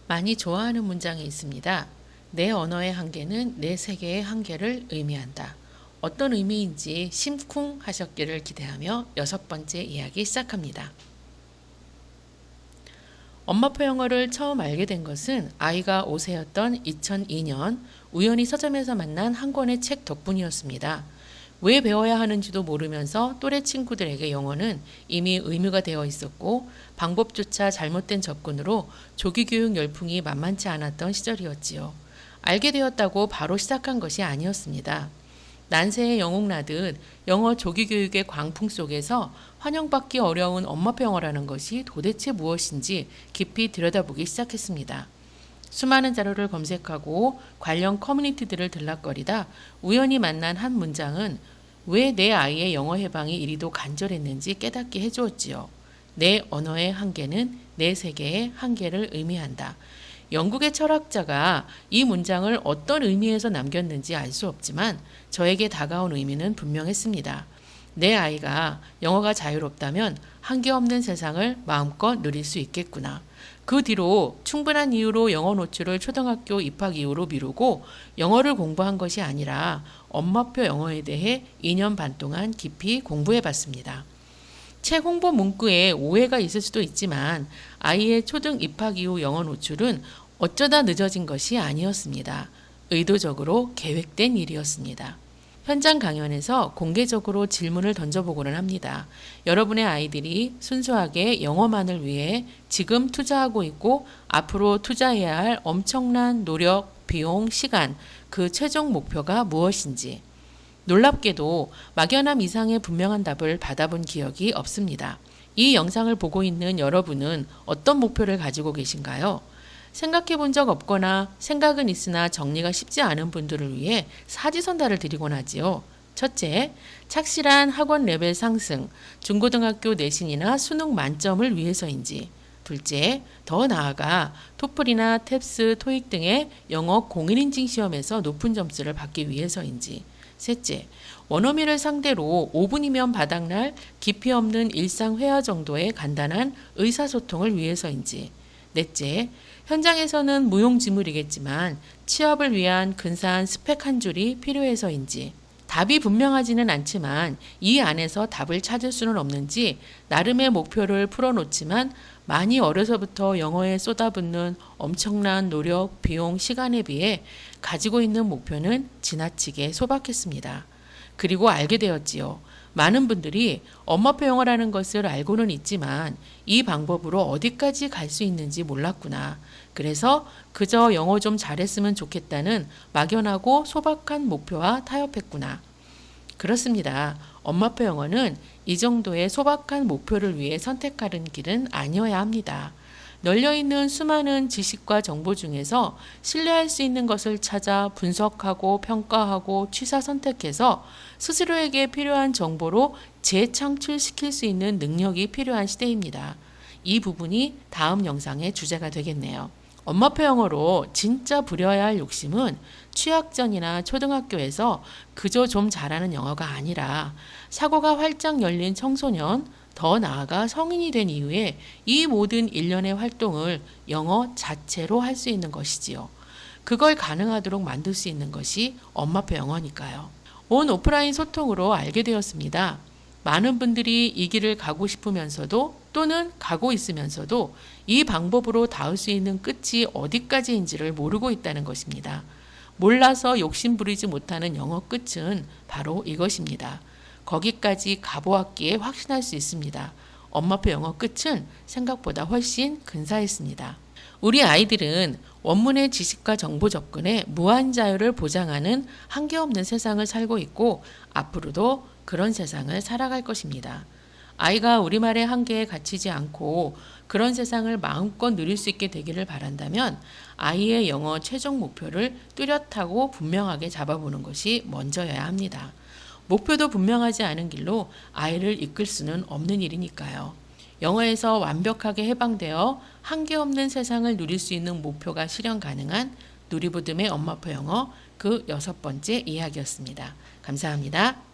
많이 좋아하는 문장이 있습니다. 내 언어의 한계는 내 세계의 한계를 의미한다. 어떤 의미인지 심쿵 하셨기를 기대하며 6번째 이야기 시작합니다. 엄마표 영어를 처음 알게 된 것은 아이가 5세였던 2002년 우연히 서점에서 만난 한 권의 책 덕분이었습니다. 왜 배워야 하는지도 모르면서 또래 친구들에게 영어는 이미 의무가 되어 있었고 방법조차 잘못된 접근으로 조기교육 열풍이 만만치 않았던 시절이었지요. 알게 되었다고 바로 시작한 것이 아니었습니다. 난세에 영웅나듯 영어 조기교육의 광풍 속에서 환영받기 어려운 엄마표 영어라는 것이 도대체 무엇인지 깊이 들여다보기 시작했습니다. 수많은 자료를 검색하고 관련 커뮤니티들을 들락거리다 우연히 만난 한 문장은 왜 내 아이의 영어 해방이 이리도 간절했는지 깨닫게 해주었지요. 내 언어의 한계는 내 세계의 한계를 의미한다. 영국의 철학자가 이 문장을 어떤 의미에서 남겼는지 알 수 없지만 저에게 다가온 의미는 분명했습니다. 내 아이가 영어가 자유롭다면 한계 없는 세상을 마음껏 누릴 수 있겠구나. 그 뒤로 충분한 이유로 영어 노출을 초등학교 입학 이후로 미루고 영어를 공부한 것이 아니라 엄마표 영어에 대해 2년 반 동안 깊이 공부해 봤습니다. 책 홍보 문구에 오해가 있을 수도 있지만 아이의 초등 입학 이후 영어 노출은 어쩌다 늦어진 것이 아니었습니다. 의도적으로 계획된 일이었습니다. 현장 강연에서 공개적으로 질문을 던져보고는 합니다. 여러분의 아이들이 순수하게 영어만을 위해 지금 투자하고 있고 앞으로 투자해야 할 엄청난 노력, 비용, 시간, 그 최종 목표가 무엇인지. 놀랍게도 막연함 이상의 분명한 답을 받아본 기억이 없습니다. 이 영상을 보고 있는 여러분은 어떤 목표를 가지고 계신가요? 생각해 본 적 없거나 생각은 있으나 정리가 쉽지 않은 분들을 위해 사지선다를 드리곤 하지요. 첫째, 착실한 학원 레벨 상승, 중고등학교 내신이나 수능 만점을 위해서인지. 둘째, 더 나아가 토플이나 탭스, 토익 등의 영어 공인인증 시험에서 높은 점수를 받기 위해서인지. 셋째, 원어민을 상대로 5분이면 바닥날 깊이 없는 일상 회화 정도의 간단한 의사소통을 위해서인지. 넷째, 현장에서는 무용지물이겠지만 취업을 위한 근사한 스펙 한 줄이 필요해서인지. 답이 분명하지는 않지만 이 안에서 답을 찾을 수는 없는지 나름의 목표를 풀어놓지만 많이 어려서부터 영어에 쏟아붓는 엄청난 노력, 비용, 시간에 비해 가지고 있는 목표는 지나치게 소박했습니다. 그리고 알게 되었지요. 많은 분들이 엄마표 영어라는 것을 알고는 있지만 이 방법으로 어디까지 갈 수 있는지 몰랐구나. 그래서 그저 영어 좀 잘했으면 좋겠다는 막연하고 소박한 목표와 타협했구나. 그렇습니다. 엄마표 영어는 이 정도의 소박한 목표를 위해 선택하는 길은 아니어야 합니다. 널려있는 수많은 지식과 정보 중에서 신뢰할 수 있는 것을 찾아 분석하고 평가하고 취사 선택해서 스스로에게 필요한 정보로 재창출시킬 수 있는 능력이 필요한 시대입니다. 이 부분이 다음 영상의 주제가 되겠네요. 엄마표 영어로 진짜 부려야 할 욕심은 취학전이나 초등학교에서 그저 좀 잘하는 영어가 아니라 사고가 활짝 열린 청소년, 더 나아가 성인이 된 이후에 이 모든 일련의 활동을 영어 자체로 할 수 있는 것이지요. 그걸 가능하도록 만들 수 있는 것이 엄마표 영어니까요. 온 오프라인 소통으로 알게 되었습니다. 많은 분들이 이 길을 가고 싶으면서도 또는 가고 있으면서도 이 방법으로 닿을 수 있는 끝이 어디까지인지를 모르고 있다는 것입니다. 몰라서 욕심 부리지 못하는 영어 끝은 바로 이것입니다. 거기까지 가보았기에 확신할 수 있습니다. 엄마표 영어 끝은 생각보다 훨씬 근사했습니다. 우리 아이들은 원문의 지식과 정보 접근에 무한 자유를 보장하는 한계없는 세상을 살고 있고 앞으로도 그런 세상을 살아갈 것입니다. 아이가 우리말의 한계에 갇히지 않고 그런 세상을 마음껏 누릴 수 있게 되기를 바란다면 아이의 영어 최종 목표를 뚜렷하고 분명하게 잡아보는 것이 먼저여야 합니다. 목표도 분명하지 않은 길로 아이를 이끌 수는 없는 일이니까요. 영어에서 완벽하게 해방되어 한계없는 세상을 누릴 수 있는 목표가 실현 가능한 누리부듬의 엄마표 영어 그 6번째 이야기였습니다. 감사합니다.